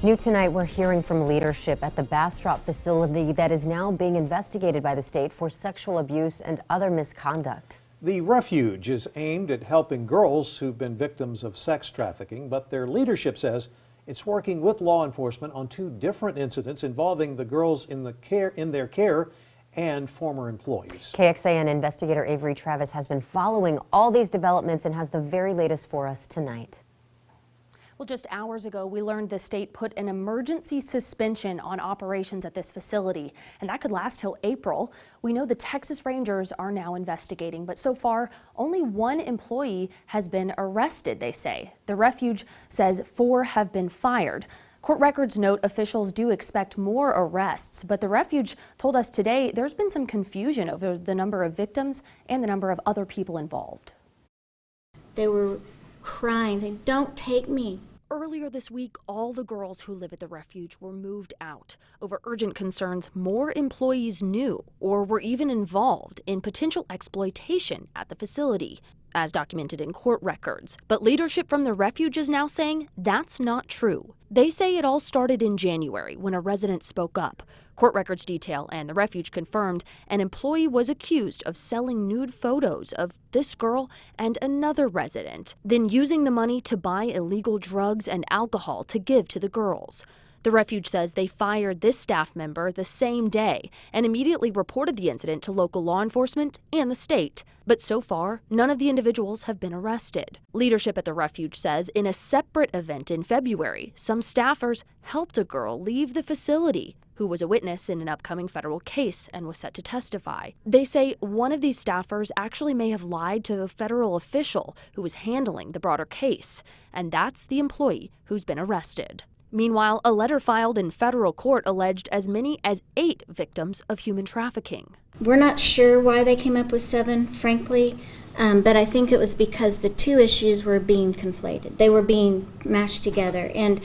New tonight, we're hearing from leadership at the Bastrop facility that is now being investigated by the state for sexual abuse and other misconduct. The Refuge is aimed at helping girls who've been victims of sex trafficking, but their leadership says it's working with law enforcement on two different incidents involving the girls in their care and former employees. KXAN investigator Avery Travis has been following all these developments and has the very latest for us tonight. Well, just hours ago, we learned the state put an emergency suspension on operations at this facility, and that could last till April. We know the Texas Rangers are now investigating, but so far, only one employee has been arrested, they say. The Refuge says 4 have been fired. Court records note officials do expect more arrests, but the Refuge told us today there's been some confusion over the number of victims and the number of other people involved. They were crying, saying, "Don't take me." Earlier this week, all the girls who live at the Refuge were moved out over urgent concerns more employees knew or were even involved in potential exploitation at the facility, as documented in court records. But leadership from the Refuge is now saying that's not true. They say it all started in January when a resident spoke up. Court records detail and the Refuge confirmed an employee was accused of selling nude photos of this girl and another resident, then using the money to buy illegal drugs and alcohol to give to the girls. The Refuge says they fired this staff member the same day and immediately reported the incident to local law enforcement and the state. But so far, none of the individuals have been arrested. Leadership at the Refuge says in a separate event in February, some staffers helped a girl leave the facility who was a witness in an upcoming federal case and was set to testify. They say one of these staffers actually may have lied to a federal official who was handling the broader case, and that's the employee who's been arrested. Meanwhile, a letter filed in federal court alleged as many as 8 victims of human trafficking. We're not sure why they came up with 7, frankly, but I think it was because the two issues were being conflated. They were being mashed together, and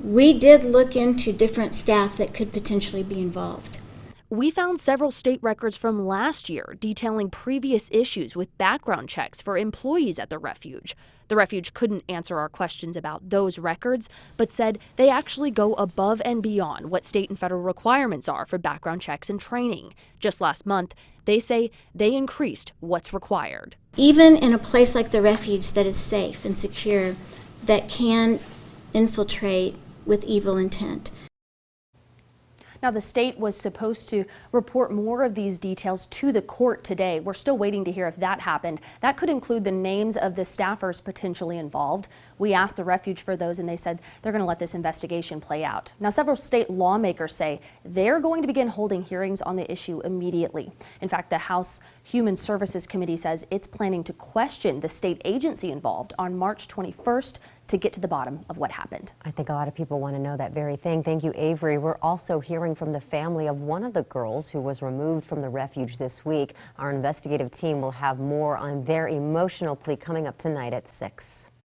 we did look into different staff that could potentially be involved. We found several state records from last year detailing previous issues with background checks for employees at the Refuge. The Refuge couldn't answer our questions about those records, but said they actually go above and beyond what state and federal requirements are for background checks and training. Just last month, they say they increased what's required. Even in a place like the Refuge that is safe and secure, that can infiltrate with evil intent. Now, the state was supposed to report more of these details to the court today. We're still waiting to hear if that happened. That could include the names of the staffers potentially involved. We asked the Refuge for those, and they said they're going to let this investigation play out. Now, several state lawmakers say they're going to begin holding hearings on the issue immediately. In fact, the House Human Services Committee says it's planning to question the state agency involved on March 21st to get to the bottom of what happened. I think a lot of people want to know that very thing. Thank you, Avery. We're also hearing from the family of one of the girls who was removed from the Refuge this week. Our investigative team will have more on their emotional plea coming up tonight at 6.